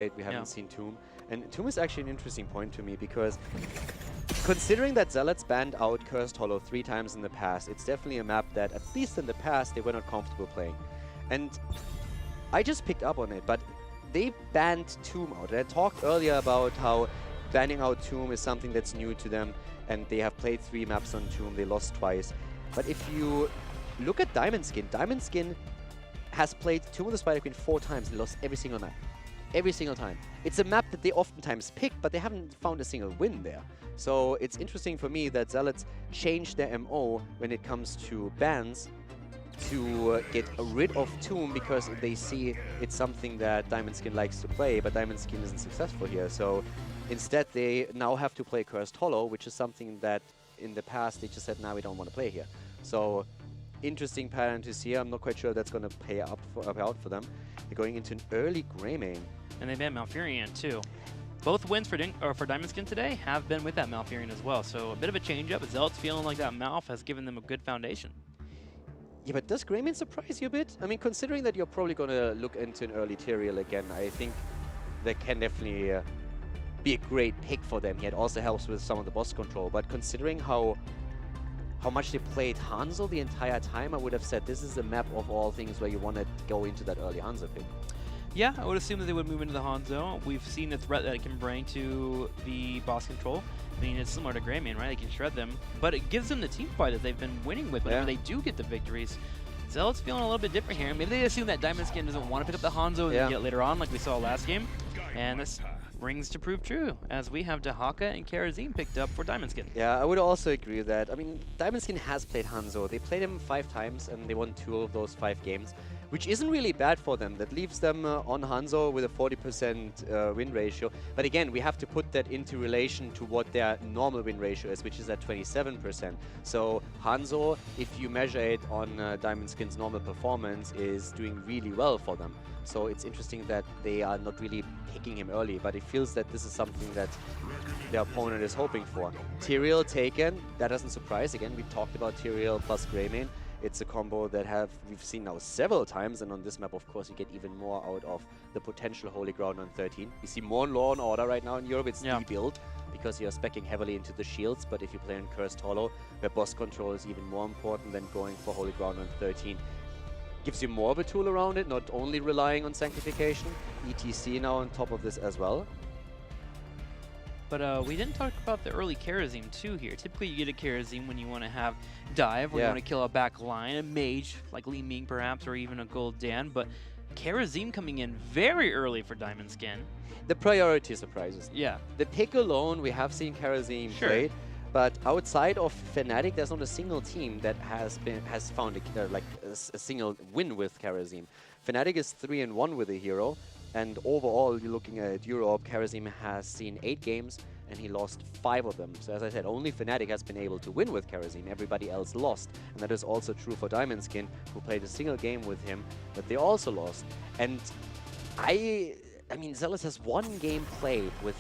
We haven't seen Tomb. And Tomb is actually an interesting point to me because considering that Zealots banned out Cursed Hollow 3 times in the past, it's definitely a map that, at least in the past, they were not comfortable playing. And I just picked up on it, but they banned Tomb out. And I talked earlier about how banning out Tomb is something that's new to them, and they have played 3 maps on Tomb, they lost twice. But if you look at Diamond Skin has played Tomb of the Spider Queen 4 times and lost every single map. Every single time. It's a map that they oftentimes pick, but they haven't found a single win there. So it's interesting for me that Zealots changed their MO when it comes to bans to get rid of Tomb because they see it's something that Diamond Skin likes to play, but Diamond Skin isn't successful here. So instead they now have to play Cursed Hollow, which is something that in the past they just said, nah, we don't want to play here. So interesting pattern to see. I'm not quite sure that's going to pay out for them. They're going into an early Grey main. And they banned Malfurion too. Both wins for Diamond Skin today have been with that Malfurion as well. So a bit of a change up. Zealots feeling like that Malf has given them a good foundation. Yeah, but does Grey main surprise you a bit? I mean, considering that you're probably going to look into an early Tyrael again, I think that can definitely be a great pick for them. It also helps with some of the boss control. But considering how much they played Hanzo the entire time, I would have said this is a map of all things where you want to go into that early Hanzo pick. Yeah, I would assume that they would move into the Hanzo. We've seen the threat that it can bring to the boss control. I mean, it's similar to Greymane, right? They can shred them, but it gives them the team fight that they've been winning with whenever they do get the victories. Zealots feeling a little bit different here. Maybe they assume that Diamond Skin doesn't want to pick up the Hanzo and then get later on, like we saw last game. And this rings to prove true, as we have Dahaka and Karazim picked up for Diamond Skin. Yeah, I would also agree with that. I mean, Diamond Skin has played Hanzo. They played him 5 times, and they won 2 of those 5 games, which isn't really bad for them. That leaves them on Hanzo with a 40% win ratio. But again, we have to put that into relation to what their normal win ratio is, which is at 27%. So Hanzo, if you measure it on Diamond Skin's normal performance, is doing really well for them. So it's interesting that they are not really picking him early, but it feels that this is something that their opponent is hoping for. Tyrael taken, that doesn't surprise. Again, we talked about Tyrael plus Greymane. It's a combo that we've seen now several times, and on this map, of course, you get even more out of the potential Holy Ground on 13. We see more Law and Order right now in Europe. It's the build because you're speccing heavily into the shields, but if you play in Cursed Hollow, where boss control is even more important than going for Holy Ground on 13, gives you more of a tool around it, not only relying on Sanctification. ETC now on top of this as well. But we didn't talk about the early Karazim too here. Typically you get a Karazim when you want to have dive, or you want to kill a back line, a mage, like Li Ming perhaps, or even a Gold Dan. But Karazim coming in very early for Diamond Skin. The priority surprises. Yeah. The pick alone, we have seen Karazim played, but outside of Fnatic, there's not a single team that has found a single win with Karazim. Fnatic is 3-1 with the hero, and overall, you're looking at Europe, Karazim has seen 8 games, and he lost 5 of them. So as I said, only Fnatic has been able to win with Karazim. Everybody else lost. And that is also true for Diamond Skin, who played a single game with him, but they also lost. And I mean, Zealous has 1 game played with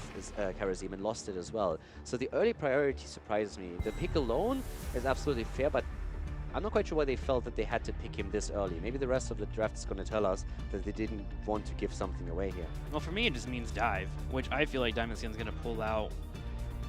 Karazim and lost it as well. So the early priority surprises me. The pick alone is absolutely fair, but I'm not quite sure why they felt that they had to pick him this early. Maybe the rest of the draft is going to tell us that they didn't want to give something away here. Well, for me, it just means dive, which I feel like Diamond Skin's going to pull out,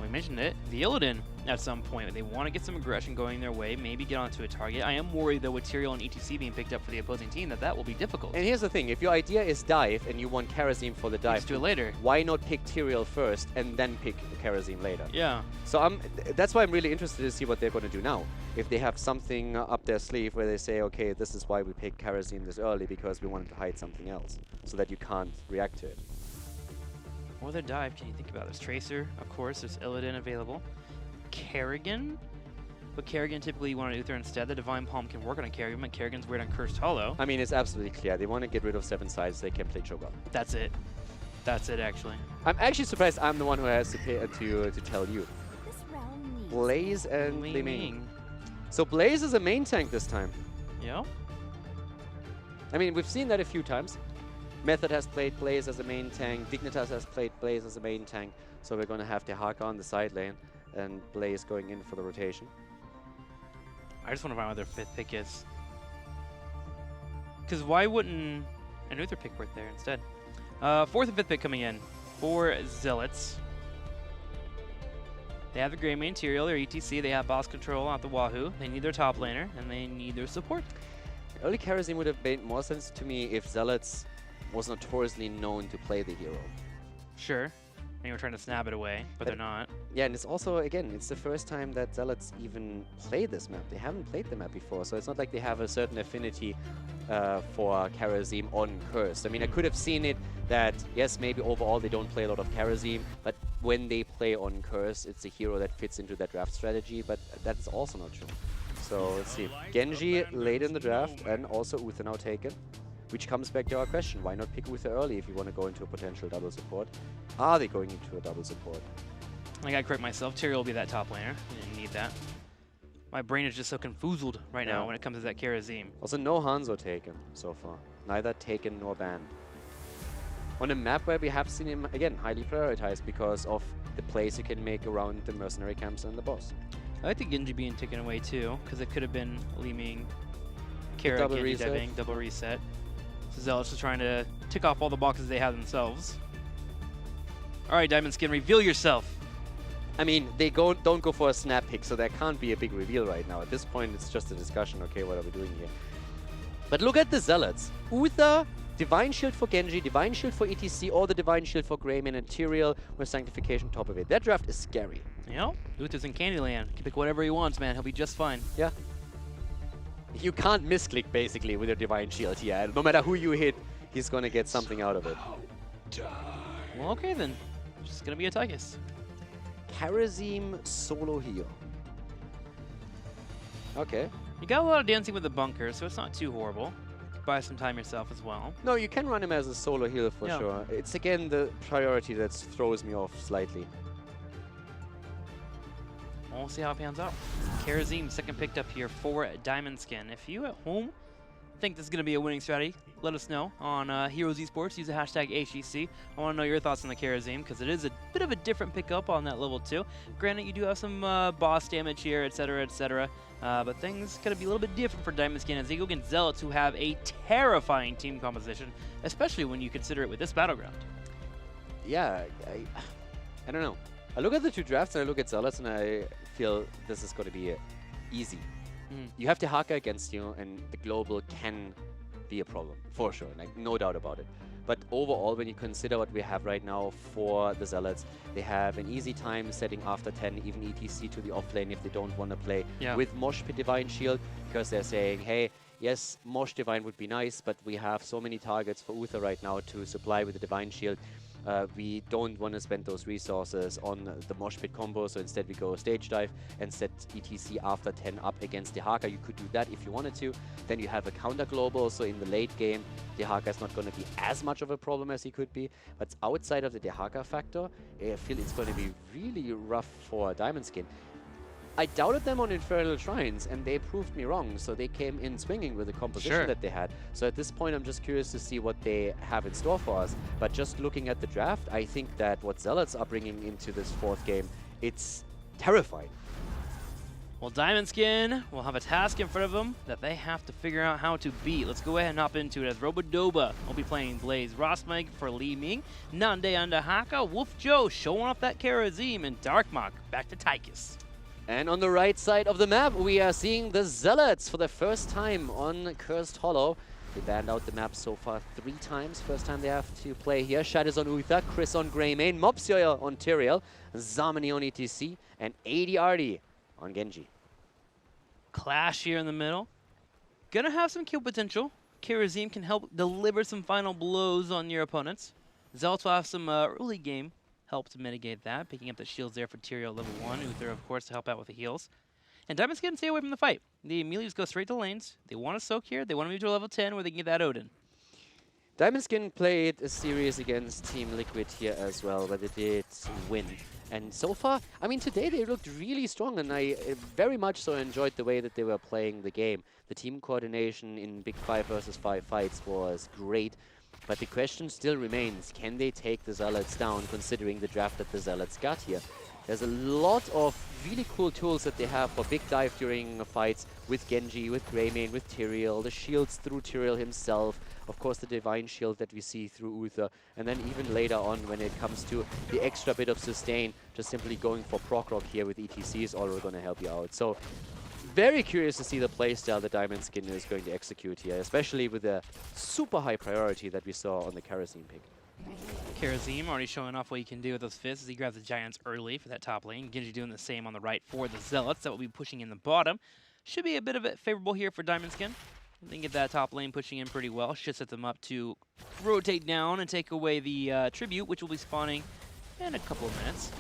we mentioned it, the Illidan at some point. They want to get some aggression going their way, maybe get onto a target. I am worried, though, with Tyrael and ETC being picked up for the opposing team, that will be difficult. And here's the thing, if your idea is dive and you want Karazim for the dive, just do it later. Why not pick Tyrael first and then pick Karazim later? Yeah. So that's why I'm really interested to see what they're going to do now. If they have something up their sleeve where they say, okay, this is why we pick Karazim this early, because we wanted to hide something else, so that you can't react to it. What other dive can you think about? There's Tracer, of course, there's Illidan available. Kerrigan? But Kerrigan typically you want to Uther instead. The Divine Palm can work on a Kerrigan, but Kerrigan's weird on Cursed Hollow. I mean, it's absolutely clear. They want to get rid of 7 sides so they can play Cho'Gath. That's it. That's it, actually. I'm actually surprised I'm the one who has to tell you. Blaze and Li Ming. So Blaze is a main tank this time. Yeah. I mean, we've seen that a few times. Method has played Blaze as a main tank. Dignitas has played Blaze as a main tank. So we're going to have Dahaka on the side lane and Blaze going in for the rotation. I just want to find what their 5th pick is. Because why wouldn't an Uther pick work there instead? Fourth and fifth pick coming in for Zealots. They have the Gray Main Material, their ETC, they have boss control out the Wahoo, they need their top laner, and they need their support. Early Karazim would have made more sense to me if Zealots was notoriously known to play the hero. Sure. And you were trying to snap it away, but they're not. Yeah, and it's also, again, it's the first time that Zealots even play this map. They haven't played the map before, so it's not like they have a certain affinity for Karazim on Cursed. I mean, I could have seen it that, yes, maybe overall they don't play a lot of Karazim, but when they play on Cursed, it's a hero that fits into that draft strategy, but that's also not true. So let's see. Genji late in the draft, and also Uther now taken. Which comes back to our question, why not pick Uther early if you want to go into a potential double support? Are they going into a double support? I gotta correct myself, Tyrael will be that top laner. You didn't need that. My brain is just so confoozled right now when it comes to that Karazim. Also no Hanzo taken so far. Neither taken nor banned. On a map where we have seen him, again, highly prioritized because of the plays you can make around the mercenary camps and the boss. I like the Genji being taken away too, because it could have been Li Ming, Kara, Genji diving, double reset. So Zealots is trying to tick off all the boxes they have themselves. All right, Diamond Skin, reveal yourself. I mean, they don't go for a snap pick, so there can't be a big reveal right now. At this point, it's just a discussion, okay, what are we doing here? But look at the Zealots. Uther, Divine Shield for Genji, Divine Shield for ETC, or the Divine Shield for Greyman and Tyrael with Sanctification top of it. That draft is scary. You know, Uther's in Candyland. He can pick whatever he wants, man. He'll be just fine. Yeah. You can't misclick, basically, with your Divine Shield here. No matter who you hit, he's going to get something out of it. Well, okay then. It's just going to be a Tychus. Karazim solo heal. Okay. You got a lot of dancing with the bunker, so it's not too horrible. Buy some time yourself as well. No, you can run him as a solo heal for sure. It's, again, the priority that throws me off slightly. We'll see how it pans out. Karazim, second picked up here for Diamond Skin. If you at home think this is going to be a winning strategy, let us know on Heroes Esports. Use the hashtag HGC. I want to know your thoughts on the Karazim because it is a bit of a different pickup on that level 2. Granted, you do have some boss damage here, etc., etc., but things going to be a little bit different for Diamond Skin as they go against Zealots, who have a terrifying team composition, especially when you consider it with this battleground. Yeah, I don't know. I look at the two drafts and I look at Zealots and I feel this is going to be easy. You have the Haka against you and the global can be a problem, for sure, like, no doubt about it. But overall, when you consider what we have right now for the Zealots, they have an easy time setting after 10, even ETC to the off lane if they don't want to play with Mosh Pit Divine Shield, because they're saying, hey, yes, Mosh Divine would be nice, but we have so many targets for Uther right now to supply with the Divine Shield. We don't want to spend those resources on the Mosh Pit combo, so instead we go Stage Dive and set ETC after 10 up against the Haka. You could do that if you wanted to. Then you have a counter global, so in the late game, the Haka is not going to be as much of a problem as he could be. But outside of the Haka factor, I feel it's going to be really rough for Diamond Skin. I doubted them on Infernal Shrines, and they proved me wrong, so they came in swinging with the composition that they had. So at this point, I'm just curious to see what they have in store for us. But just looking at the draft, I think that what Zealots are bringing into this fourth game, it's terrifying. Well, Diamond Skin will have a task in front of them that they have to figure out how to beat. Let's go ahead and hop into it as Robodoba will be playing Blaze, Rosmike for Li Ming, Nande under Haka, Wolf Joe showing off that Karazim, and Darkmok back to Tychus. And on the right side of the map, we are seeing the Zealots for the first time on Cursed Hollow. They banned out the map so far 3 times. First time they have to play here. Shadows on Uther, Chris on Greymane, Mopsio on Tyrael, Zamani on ETC, and ADRD on Genji. Clash here in the middle. Gonna have some kill potential. Karazim can help deliver some final blows on your opponents. Zealots will have some early game help to mitigate that, picking up the shields there for Tyrael level 1. Uther, of course, to help out with the heals. And Diamond Skin stay away from the fight. They immediately just go straight to lanes. They want to soak here. They want to move to a level 10 where they can get that Odin. Diamond Skin played a series against Team Liquid here as well, where they did win. And so far, I mean, today they looked really strong, and I very much so enjoyed the way that they were playing the game. The team coordination in big 5 versus 5 fights was great. But the question still remains, can they take the Zealots down, considering the draft that the Zealots got here? There's a lot of really cool tools that they have for big dive during fights with Genji, with Greymane, with Tyrael, the shields through Tyrael himself, of course the Divine Shield that we see through Uther, and then even later on when it comes to the extra bit of sustain, just simply going for proc rock here with ETC is already going to help you out. So very curious to see the playstyle that Diamond Skin is going to execute here, especially with the super high priority that we saw on the Kerosene pick. Karazim already showing off what he can do with those fists as he grabs the Giants early for that top lane. Genji doing the same on the right for the Zealots. That will be pushing in the bottom. Should be a bit of it favorable here for Diamond Skin. They can get that top lane pushing in pretty well. Should set them up to rotate down and take away the tribute, which will be spawning in a couple of minutes.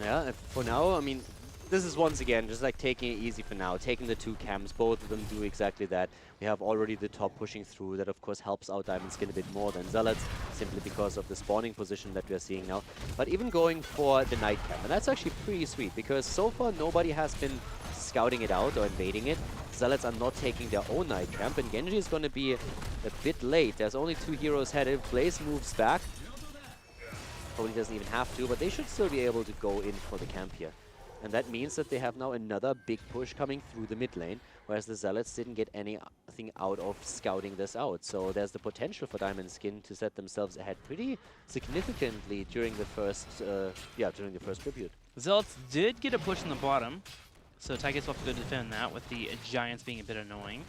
Yeah, for now, I mean, this is once again just like taking it easy for now, taking the two camps, both of them do exactly that. We have already the top pushing through, that of course helps out Diamond Skin a bit more than Zealots, simply because of the spawning position that we are seeing now. But even going for the night camp, and that's actually pretty sweet, because so far nobody has been scouting it out or invading it. Zealots are not taking their own night camp, and Genji is going to be a bit late. There's only 2 heroes headed. Blaze moves back. Probably doesn't even have to, but they should still be able to go in for the camp here. And that means that they have now another big push coming through the mid lane, whereas the Zealots didn't get anything out of scouting this out. So there's the potential for Diamond Skin to set themselves ahead pretty significantly during the first, tribute. Zealots did get a push in the bottom, so Tychus will have to go defend that with the Giants being a bit annoying.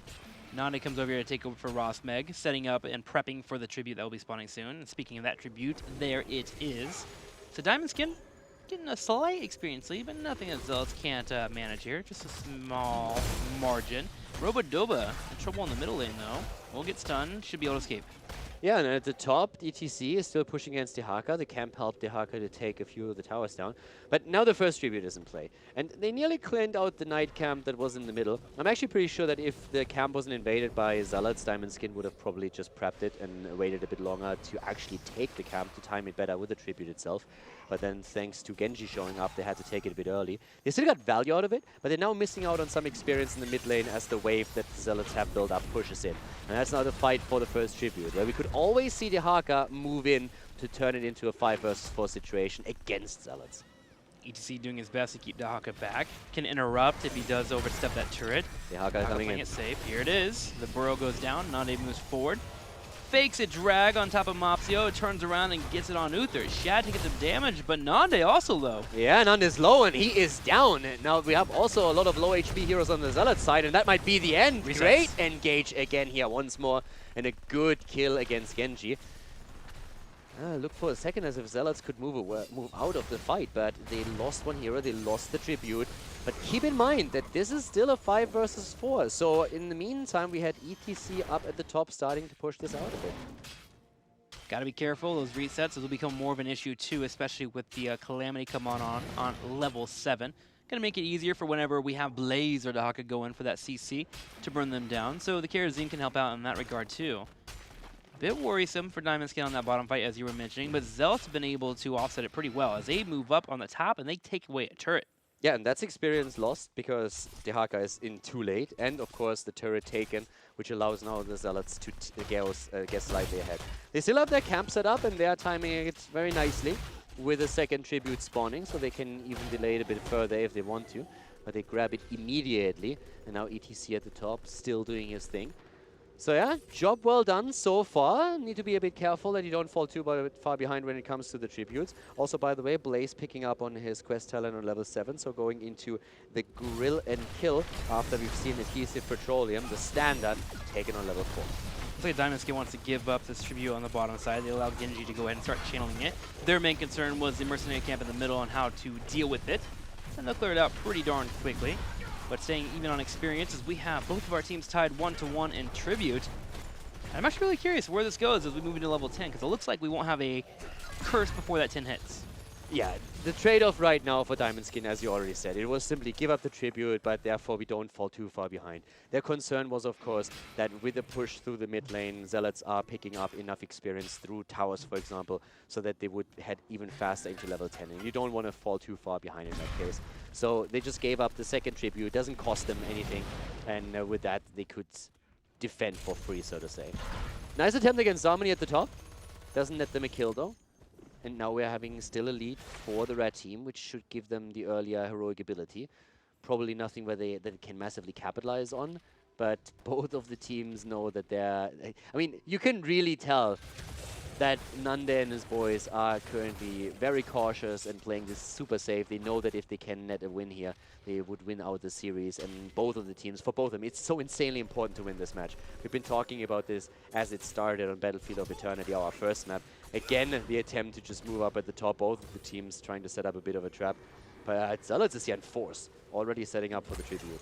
Nande comes over here to take over for Rosmeg, setting up and prepping for the tribute that will be spawning soon. And speaking of that tribute, there it is. So Diamond Skin getting a slight experience lead, but nothing that Zealots can't manage here. Just a small margin. Robodoba in trouble in the middle lane though. Won't get stunned, should be able to escape. Yeah, and at the top, ETC is still pushing against Dehaka. The camp helped Dehaka to take a few of the towers down. But now the first tribute is in play. And they nearly cleaned out the night camp that was in the middle. I'm actually pretty sure that if the camp wasn't invaded by Zealots, Diamond Skin would have probably just prepped it and waited a bit longer to actually take the camp, to time it better with the tribute itself. But then thanks to Genji showing up, they had to take it a bit early. They still got value out of it, but they're now missing out on some experience in the mid lane as the wave that the Zealots have built up pushes in. And that's now the fight for the first tribute, where we could always see Dehaka move in to turn it into a 5 versus 4 situation against Zealots. ETC doing his best to keep Dehaka back. Can interrupt if he does overstep that turret. Dehaka coming in. It safe. Here it is. The burrow goes down. Nande moves forward. Fakes a drag on top of Mopsio, turns around and gets it on Uther. Shad to get some damage, but Nande also low. Yeah, Nande's low and he is down. Now we have also a lot of low HP heroes on the Zealot side, and that might be the end. Resets. Great engage again here once more, and a good kill against Genji. Look for a second as if Zealots could move out of the fight, but they lost one hero, they lost the tribute. But keep in mind that this is still a 5 versus 4, so in the meantime we had ETC up at the top starting to push this out a bit. Gotta be careful, those resets will become more of an issue too, especially with the Calamity come on level 7. Gonna make it easier for whenever we have Blaze or Dehaka go in for that CC to burn them down, so the Karazim can help out in that regard too. Bit worrisome for Diamond Skin on that bottom fight, as you were mentioning, but Zealot's been able to offset it pretty well as they move up on the top and they take away a turret. Yeah, and that's experience lost because Dehaka is in too late, and of course the turret taken, which allows now the Zealots to get slightly ahead. They still have their camp set up, and they are timing it very nicely with a second tribute spawning, so they can even delay it a bit further if they want to, but they grab it immediately, and now ETC at the top, still doing his thing. So yeah, job well done so far. Need to be a bit careful that you don't fall too far behind when it comes to the tributes. Also, by the way, Blaze picking up on his quest talent on level 7, so going into the grill and kill after we've seen Adhesive Petroleum, the standard, taken on level 4. Looks like Diamond Skin wants to give up this tribute on the bottom side. They allow Genji to go ahead and start channeling it. Their main concern was the mercenary camp in the middle and how to deal with it. And they'll clear it out pretty darn quickly. But staying even on experience as we have both of our teams tied 1-1 in tribute. I'm actually really curious where this goes as we move into level 10, because it looks like we won't have a curse before that 10 hits. Yeah, the trade-off right now for Diamond Skin, as you already said, it was simply give up the tribute, but therefore we don't fall too far behind. Their concern was, of course, that with the push through the mid lane, Zealots are picking up enough experience through towers, for example, so that they would head even faster into level 10, and you don't want to fall too far behind in that case. So they just gave up the second tribute. It doesn't cost them anything, and with that, they could defend for free, so to say. Nice attempt against Harmony at the top. Doesn't net them a kill, though. And now we're having still a lead for the red team, which should give them the earlier heroic ability. Probably nothing where they can massively capitalize on, but both of the teams know that they're... I mean, you can really tell that Nande and his boys are currently very cautious and playing this super safe. They know that if they can net a win here, they would win out the series. And both of the teams, for both of them, it's so insanely important to win this match. We've been talking about this as it started on Battlefield of Eternity, our first map. Again, the attempt to just move up at the top, both of the teams trying to set up a bit of a trap. But Zealots is here in force, already setting up for the tribute.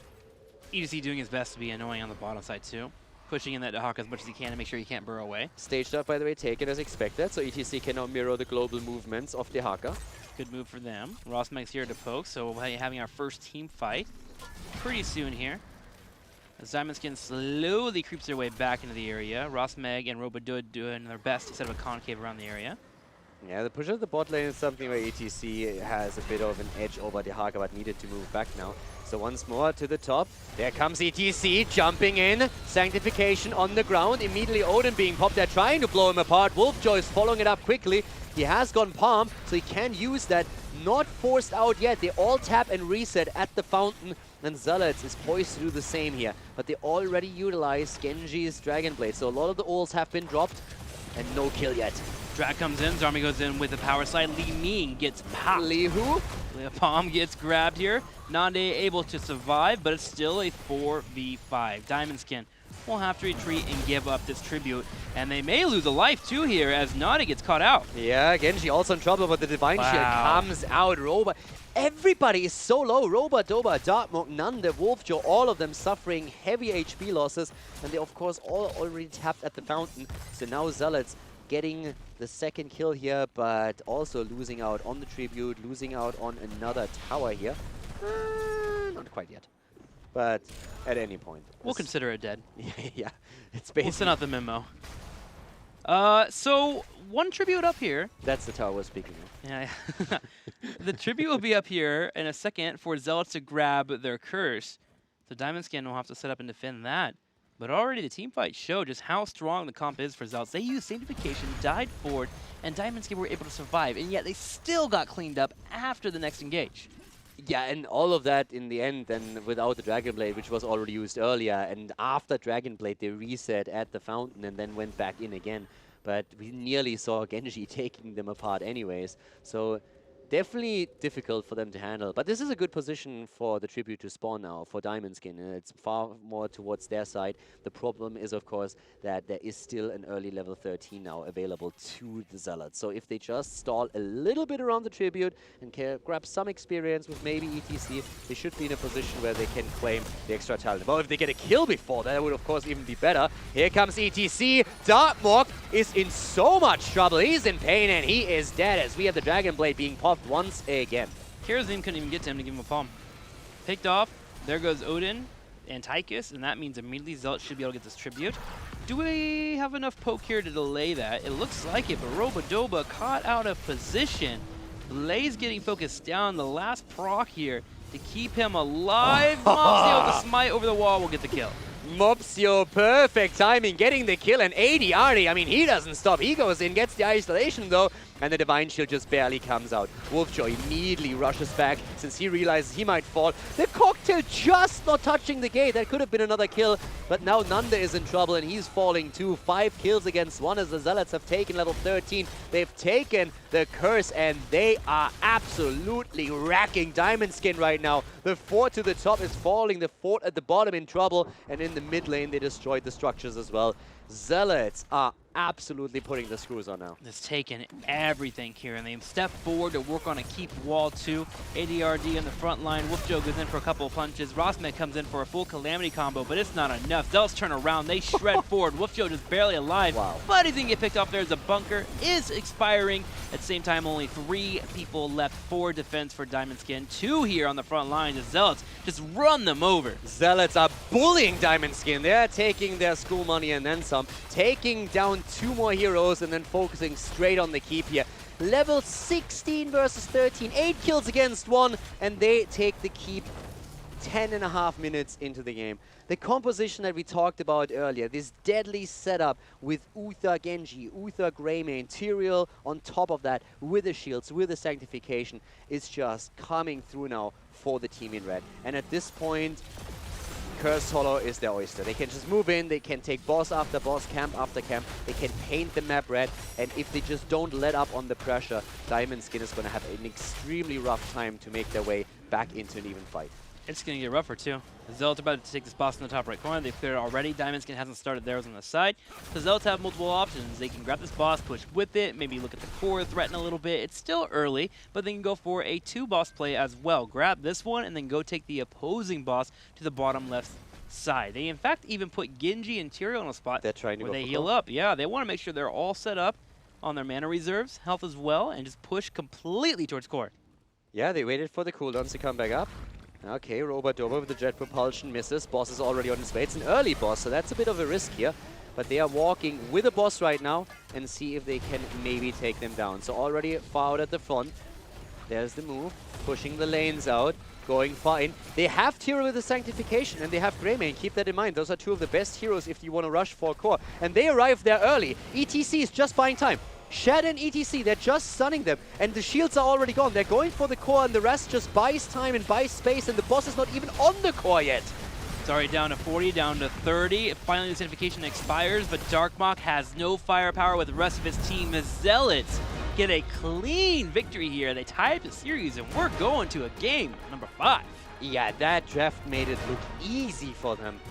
HGC doing his best to be annoying on the bottom side too. Pushing in that Hawk as much as he can to make sure he can't burrow away. Stage start, by the way, taken as expected, so ETC can now mirror the global movements of the Haka. Good move for them. Rossmeg's here to poke, so we'll be having our first team fight pretty soon here. As Diamondskin slowly creeps their way back into the area. Rossmeg and Robodud doing their best to set up a concave around the area. Yeah, the push of the bot lane is something where ETC has a bit of an edge over the Haka, but needed to move back now. So once more to the top. There comes ETC jumping in. Sanctification on the ground. Immediately Odin being popped. They're trying to blow him apart. Wolfjoy is following it up quickly. He has gone palm, so he can use that. Not forced out yet. They all tap and reset at the fountain. And Zealots is poised to do the same here. But they already utilize Genji's Dragon Blade. So a lot of the ults have been dropped. And no kill yet. Drak comes in, Zarmi goes in with the power slide. Li Ming gets popped. Li who? Palm gets grabbed here. Nande able to survive, but it's still a 4v5. Diamondskin will have to retreat and give up this tribute. And they may lose a life too here as Nande gets caught out. Yeah, Genji also in trouble, but the Divine Shield comes out. Roba. Everybody is so low. Roba, Doba, Dartmouth, Nande, Wolfjoy, all of them suffering heavy HP losses. And they, of course, all already tapped at the fountain. So now Zealots getting the second kill here, but also losing out on the tribute, losing out on another tower here. Not quite yet, but at any point. We'll consider it dead. Yeah, it's basically... We'll send out the memo. So, one tribute up here. That's the tower we're speaking of. Yeah. The tribute will be up here in a second for Zealots to grab their curse. So Diamondskin will have to set up and defend that. But already the team fight showed just how strong the comp is for Zealots. They used Sanctification, died forward, and Diamondskin were able to survive. And yet they still got cleaned up after the next engage. Yeah, and all of that in the end then without the Dragon Blade, which was already used earlier. And after Dragon Blade, they reset at the fountain and then went back in again. But we nearly saw Genji taking them apart anyways. So definitely difficult for them to handle. But this is a good position for the tribute to spawn now, for Diamondskin. It's far more towards their side. The problem is, of course, that there is still an early level 13 now available to the Zealots. So if they just stall a little bit around the tribute and can grab some experience with maybe ETC, they should be in a position where they can claim the extra talent. Well, if they get a kill before, that would, of course, even be better. Here comes ETC. Dartmok is in so much trouble. He's in pain, and he is dead as we have the Dragon Blade being popped once again. Karazim couldn't even get to him to give him a palm. Picked off. There goes Odin and Tychus, and that means immediately Zealot should be able to get this tribute. Do we have enough poke here to delay that? It looks like it, but Robodoba caught out of position. Blaze getting focused down. The last proc here to keep him alive. Mopsio with the smite over the wall will get the kill. Mopsio, perfect timing, getting the kill, and 80 Artie, I mean, he doesn't stop. He goes in, gets the isolation though, and the Divine Shield just barely comes out. Wolfjoy immediately rushes back since he realizes he might fall. The cocktail just not touching the gate. That could have been another kill, but now Nande is in trouble and he's falling too. 5 kills against 1 as the Zealots have taken level 13. They've taken the curse and they are absolutely racking Diamondskin right now. The fort to the top is falling, the fort at the bottom in trouble, and in the mid lane they destroyed the structures as well. Zealots are absolutely putting the screws on now. It's taken everything here, and they step forward to work on a keep wall too. ADRD on the front line. Wolfjoy goes in for a couple of punches. Rossmeg comes in for a full Calamity combo, but it's not enough. Zealots turn around. They shred forward. Wolfjoy just barely alive. Wow. But he's going to get picked off there as a bunker is expiring. At the same time, only 3 people left for defense for Diamondskin. 2 here on the front line. The Zealots just run them over. Zealots are bullying Diamondskin. They're taking their school money and then some. Taking down 2 more heroes and then focusing straight on the keep here. Level 16 versus 13. 8 kills against 1, and they take the keep 10.5 minutes into the game. The composition that we talked about earlier, this deadly setup with Uther Genji, Uther Greymane, Tyrael on top of that, with the shields, with the sanctification, is just coming through now for the team in red. And at this point, Cursed Hollow is their oyster. They can just move in, they can take boss after boss, camp after camp, they can paint the map red, and if they just don't let up on the pressure, Diamond Skin is going to have an extremely rough time to make their way back into an even fight. It's going to get rougher, too. The Zealots are about to take this boss in the top right corner. They've cleared it already. Diamond Skin hasn't started theirs on the side. The Zealots have multiple options. They can grab this boss, push with it, maybe look at the core, threaten a little bit. It's still early, but they can go for a 2-boss play as well. Grab this one and then go take the opposing boss to the bottom left side. They, in fact, even put Genji and Tyrael in a spot They're trying to where go they for heal core. up. Yeah, they want to make sure they're all set up on their mana reserves, health as well, and just push completely towards core. Yeah, they waited for the cooldowns to come back up. Okay, Robodoba with the jet propulsion misses. Boss is already on his way. It's an early boss, so that's a bit of a risk here. But they are walking with a boss right now and see if they can maybe take them down. So already far out at the front. There's the move, pushing the lanes out, going far in. They have Tyrael with the Sanctification and they have Greymane. Keep that in mind. Those are two of the best heroes if you want to rush for core. And they arrive there early. ETC is just buying time. Shed and ETC, they're just stunning them, and the shields are already gone. They're going for the core, and the rest just buys time and buys space, and the boss is not even on the core yet. It's already down to 40, down to 30. Finally, the Sanctification expires, but Darkmok has no firepower with the rest of his team. The Zealots get a clean victory here. They tie up the series, and we're going to a game number 5. Yeah, that draft made it look easy for them.